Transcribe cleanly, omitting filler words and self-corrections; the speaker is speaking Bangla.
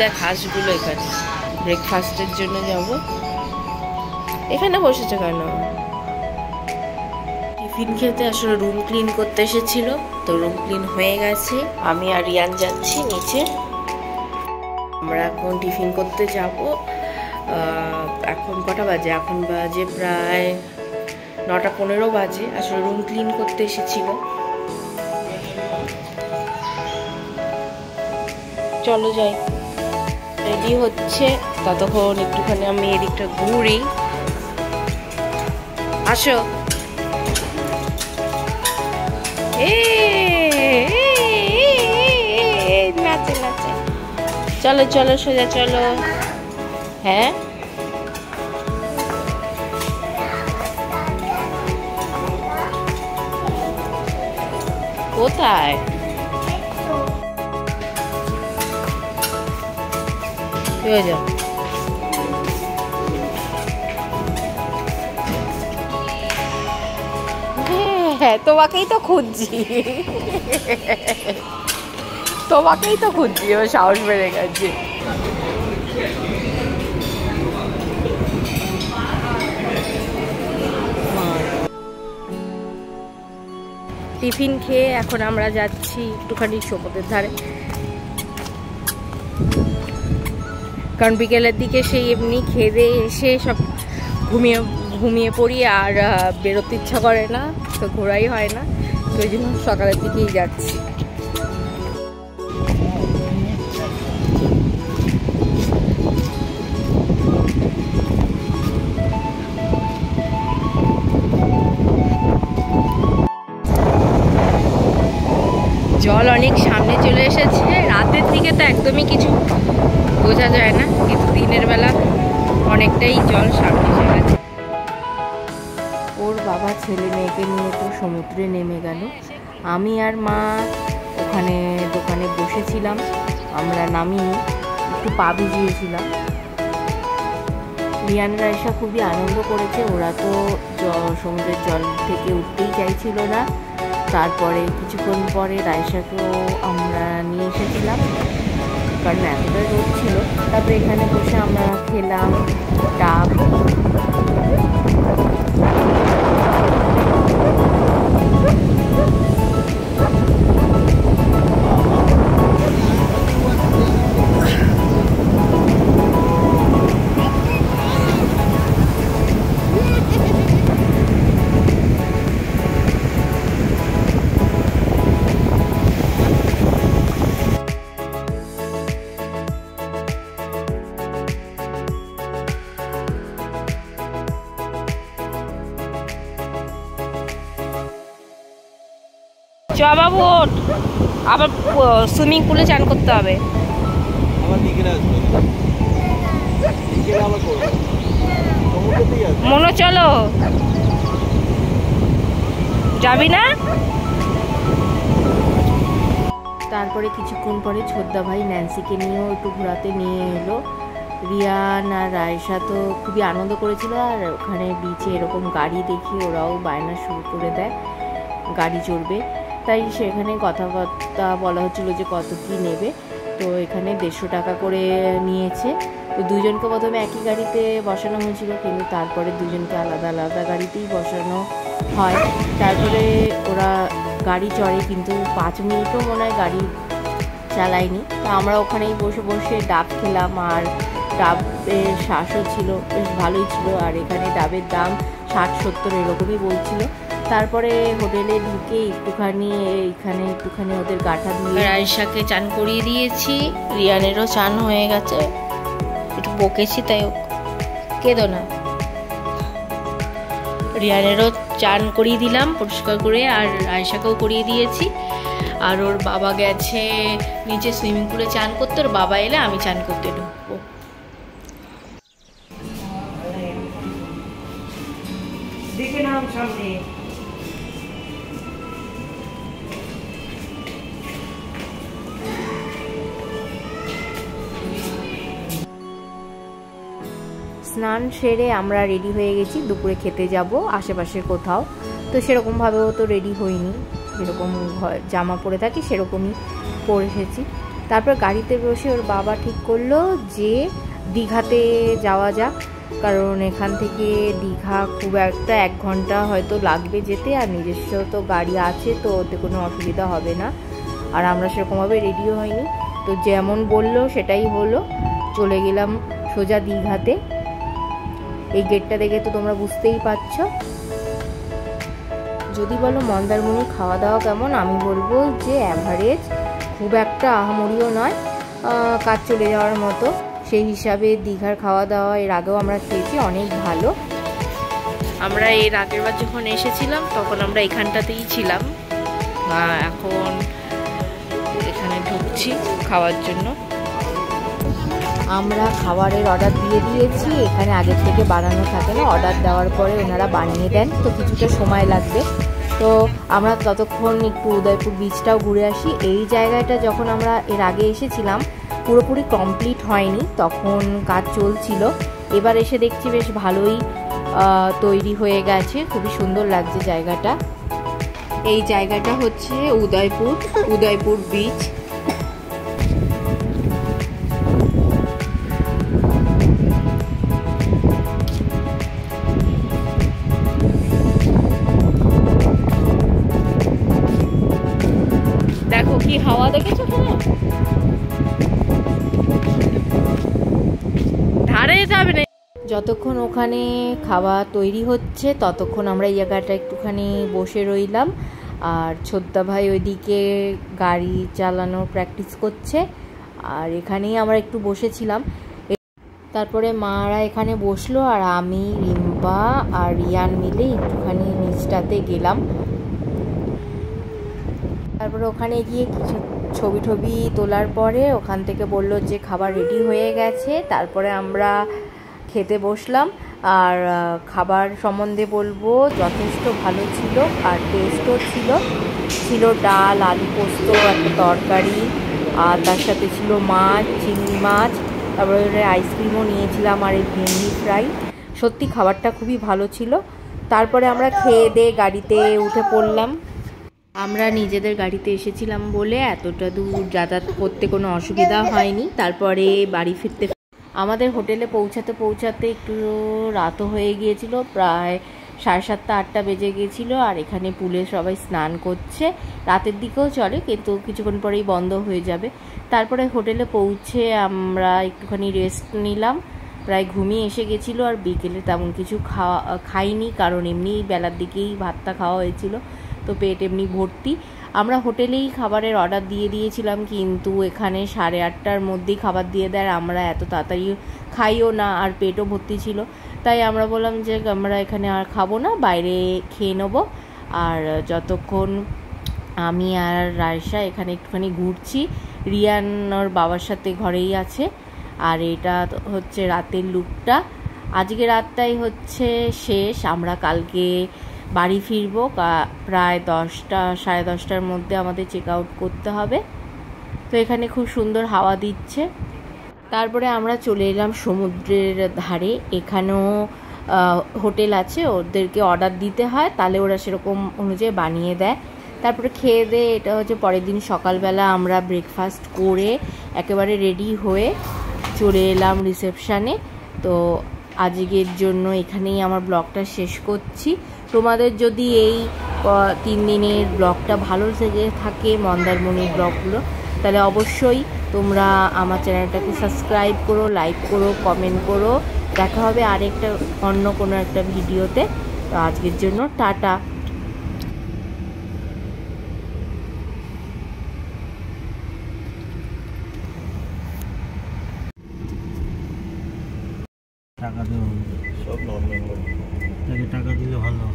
দেখ হাঁসগুলো এখানে ব্রেকফাস্টের জন্য যাব। এখানে বসেছে কেন? টিফিন খেতে আসলে রুম ক্লিন করতে এসেছিল, তো রুম ক্লিন হয়ে গেছে। আমি আর রিয়ান যাচ্ছি নিচে। আমরা এখন টিফিন করতে যাব। এখন কটা বাজে? এখন বাজে প্রায় 9:15 বাজে। আসলে রুম ক্লিন করতে এসেছিল। চলো যাই। রেডি হচ্ছে, ততক্ষণ একটুখানি আমি এদিকটা ঘুরি। আসো। নাচে নাচে, চলো চলো সোজা চলো। হ্যাঁ কোথায়? হ্যাঁ তোমাকেই তো খুঁজছি, তোমাকেই তো খুঁজছি। ও সাহস বেড়ে গেছে। টিফিন খেয়ে এখন আমরা যাচ্ছি একটুখানি সমুদ্রের ধারে, কারণ বিকেলের দিকে সেই এমনি খেয়ে এসে সব ঘুমিয়ে পড়ি, আর বেরোতে ইচ্ছা করে না, তো ঘোরাই হয় না। তো ওই জন্য সকালের দিকেই যাচ্ছি। জল অনেক সামনে চলে এসেছে। রাতের দিকে তো একদমই কিছু বোঝা যায় না, কিন্তু দিনের বেলা অনেকটাই জল সামনে চলে গেছে। ওর বাবা ছেলে মেয়েকে নিয়ে তো সমুদ্রে নেমে গেল। আমি আর মা ওখানে দোকানে বসেছিলাম, আমরা নামিনি, একটু পা ভিজিয়েছিলাম। রিয়ানরা এসে খুবই আনন্দ করেছে। ওরা তো সমুদ্রের জল থেকে উঠতেই চাইছিল না। তারপরে কিছুক্ষণ পরে রায়সাকেও আমরা নিয়ে এসেছিলাম, কারণ এতটা রোদ ছিল। তারপরে এখানে বসে আমরা খেলাম ডাব। চ বাবু, আবার সুইমিং পুলে চান করতে হবে। মনো চলো, যাবি না? তারপরে কিছুক্ষণ পরে ছোদ্দা ভাই ন্যান্সিকে নিয়েও একটু ঘোরাতে নিয়ে এলো। রিয়ান আর রায়সা তো খুবই আনন্দ করেছিল, আর ওখানে বিচে এরকম গাড়ি দেখি ওরাও বায়না শুরু করে দেয় গাড়ি চড়বে। তাই সেখানে কথাবার্তা বলা হচ্ছিলো যে কত কী নেবে। তো এখানে 150 টাকা করে নিয়েছে। তো দুজনকে প্রথমে একই গাড়িতে বসানো হয়েছিল, কিন্তু তারপরে দুজনকে আলাদা আলাদা গাড়িতেই বসানো হয়। তারপরে ওরা গাড়ি চড়ে, কিন্তু 5 মিনিটও মনে হয় গাড়ি চালায়নি। তো আমরা ওখানেই বসে বসে ডাব খেলাম, আর ডাবের শ্বাসও ছিল, বেশ ভালোই ছিল। আর এখানে ডাবের দাম 60-70 এরকমই বলছিল। তারপরে হোটেলে ঢুকে একটুখানি ওদের গাঁঠা ধুয়ে রায়সাকে চান করিয়ে দিয়েছি। রিয়ানেরও চান হয়ে গেছে, একটু বকেছি তাই কেঁদো না। রিয়ানেরও চান করিয়ে দিলাম পরিষ্কার করে, আর রায়সাকেও করিয়ে দিয়েছি। আর ওর বাবা গেছে নিচে সুইমিং পুলে চান করতে, ওর বাবা এলে আমি চান করতে ঢুকবো। দেখে নাম সামনে। স্নান সেরে আমরা রেডি হয়ে গেছি, দুপুরে খেতে যাব আশেপাশের কোথাও। তো সেরকমভাবেও তো রেডি হইনি, যেরকম জামা পরে থাকি সেরকমই পরে এসেছি। তারপর গাড়িতে বসে ওর বাবা ঠিক করলো যে দীঘাতে যাওয়া যাক, কারণ এখান থেকে দীঘা খুব একটা 1 ঘন্টা হয়তো লাগবে যেতে, আর নিজস্ব তো গাড়ি আছে তো ওতে কোনো অসুবিধা হবে না। আর আমরা সেরকমভাবে রেডিও হয়নি, তো যেমন বললো সেটাই হলো। চলে গেলাম সোজা দীঘাতে। এই গেটটা দেখে তো তোমরা বুঝতেই পারছো। যদি বলো মন্দারমণির খাওয়া দাওয়া কেমন, আমি বলবো যে অ্যাভারেজ, খুব একটা আহামরিও নয়, কাজ চলে যাওয়ার মতো। সেই হিসাবে দীঘার খাওয়া দাওয়া এর আগেও আমরা খেয়েছি, অনেক ভালো। আমরা এর আগের বার যখন এসেছিলাম তখন আমরা এখানটাতেই ছিলাম, এখন এখানে ঢুকছি খাওয়ার জন্য। আমরা খাবারের অর্ডার দিয়ে দিয়েছি, এখানে আগের থেকে বানানো থাকে না, অর্ডার দেওয়ার পরে ওনারা বানিয়ে দেন, তো কিছুটা সময় লাগবে। তো আমরা ততক্ষণ একটু উদয়পুর বিচটাও ঘুরে আসি। এই জায়গাটা যখন আমরা এর আগে এসেছিলাম পুরোপুরি কমপ্লিট হয়নি, তখন কাজ চলছিল। এবার এসে দেখছি বেশ ভালোই তৈরি হয়ে গেছে, খুবই সুন্দর লাগছে জায়গাটা। এই জায়গাটা হচ্ছে উদয়পুর বিচ। দেখো কি হাওয়া, দেখেছো তুমি? ধারে যাবে না। যতক্ষণ ওখানে খাওয়া তৈরি হচ্ছে ততক্ষণ আমরা এই জায়গাটা একটুখানি বসে রইলাম। আর ছোদ্দা ভাই ওইদিকে গাড়ি চালানোর প্র্যাকটিস করছে, আর এখানেই আমরা একটু বসেছিলাম। তারপরে মারা এখানে বসলো, আর আমি, রিম্পা আর রিয়ান মিলে একটুখানি নিচটাতে গেলাম। তারপরে ওখানে গিয়ে কিছু ছবি তোলার পরে ওখান থেকে বললো যে খাবার রেডি হয়ে গেছে। তারপরে আমরা খেতে বসলাম। আর খাবার সম্বন্ধে বলবো যথেষ্ট ভালো ছিল, আর টেস্টও ছিল ডাল, আলু পোস্ত, একটা তরকারি, আর তার সাথে ছিল মাছ, চিংড়ি মাছ, তারপরে আইসক্রিমও নিয়েছিলাম, আর এই ভেন্ডি ফ্রাই। সত্যি খাবারটা খুবই ভালো ছিল। তারপরে আমরা খেয়ে দিয়ে গাড়িতে উঠে পড়লাম। আমরা নিজেদের গাড়িতে এসেছিলাম বলে এতটা দূর যাতায়াত করতে কোনো অসুবিধা হয়নি। তারপরে বাড়ি ফিরতে আমাদের হোটেলে পৌঁছাতে একটু রাতও হয়ে গিয়েছিল, প্রায় 7:30 8টা বেজে গিয়েছিল। আর এখানে পুলে সবাই স্নান করছে, রাতের দিকেও চলে কিন্তু কিছুক্ষণ পরেই বন্ধ হয়ে যাবে। তারপরে হোটেলে পৌঁছে আমরা একটুখানি রেস্ট নিলাম, প্রায় ঘুমিয়ে এসে গেছিলো। আর বিকেলে তেমন কিছু খাইনি, কারণ এমনি বেলার দিকেই ভাতটা খাওয়া হয়েছিল, তো পেট এমনি ভর্তি। আমরা হোটেলেই খাবারের অর্ডার দিয়ে দিয়েছিলাম, কিন্তু এখানে 8:30টার মধ্যেই খাবার দিয়ে দেয়, আমরা এত তাড়াতাড়ি খাইও না, আর পেটও ভর্তি ছিল। তাই আমরা বললাম যে আমরা এখানে আর খাবো না, বাইরে খেয়ে নেবো। আর যতক্ষণ আমি আর রায়সা এখানে একটুখানি ঘুরছি, রিয়ান ওর বাবার সাথে ঘরেই আছে। আর এটা হচ্ছে রাতের লুকটা। আজকে রাতটাই হচ্ছে শেষ, আমরা কালকে বাড়ি ফিরবো। প্রায় 10টা 10:30টার মধ্যে আমাদের চেক আউট করতে হবে। তো এখানে খুব সুন্দর হাওয়া দিচ্ছে। তারপরে আমরা চলে এলাম সমুদ্রের ধারে। এখানেও হোটেল আছে, ওদেরকে অর্ডার দিতে হয়, তাহলে ওরা সেরকম অনুযায়ী বানিয়ে দেয়। তারপরে খেয়ে দিয়ে এটা হচ্ছে পরের দিন সকালবেলা আমরা ব্রেকফাস্ট করে একেবারে রেডি হয়ে চলে এলাম রিসেপশানে। তো আজকের জন্য এখানেই আমার ব্লগটা শেষ করছি। তোমাদের যদি এই 3 দিনের ব্লগটা ভালো লেগে থাকে, মন্দারমণির ব্লগগুলো, তাহলে অবশ্যই তোমরা আমার চ্যানেলটাকে সাবস্ক্রাইব করো, লাইক করো, কমেন্ট করো। দেখা হবে আরেকটা অন্য কোনো একটা ভিডিওতে। তো আজকের জন্য টাটা। টাকা দিলে ভালো।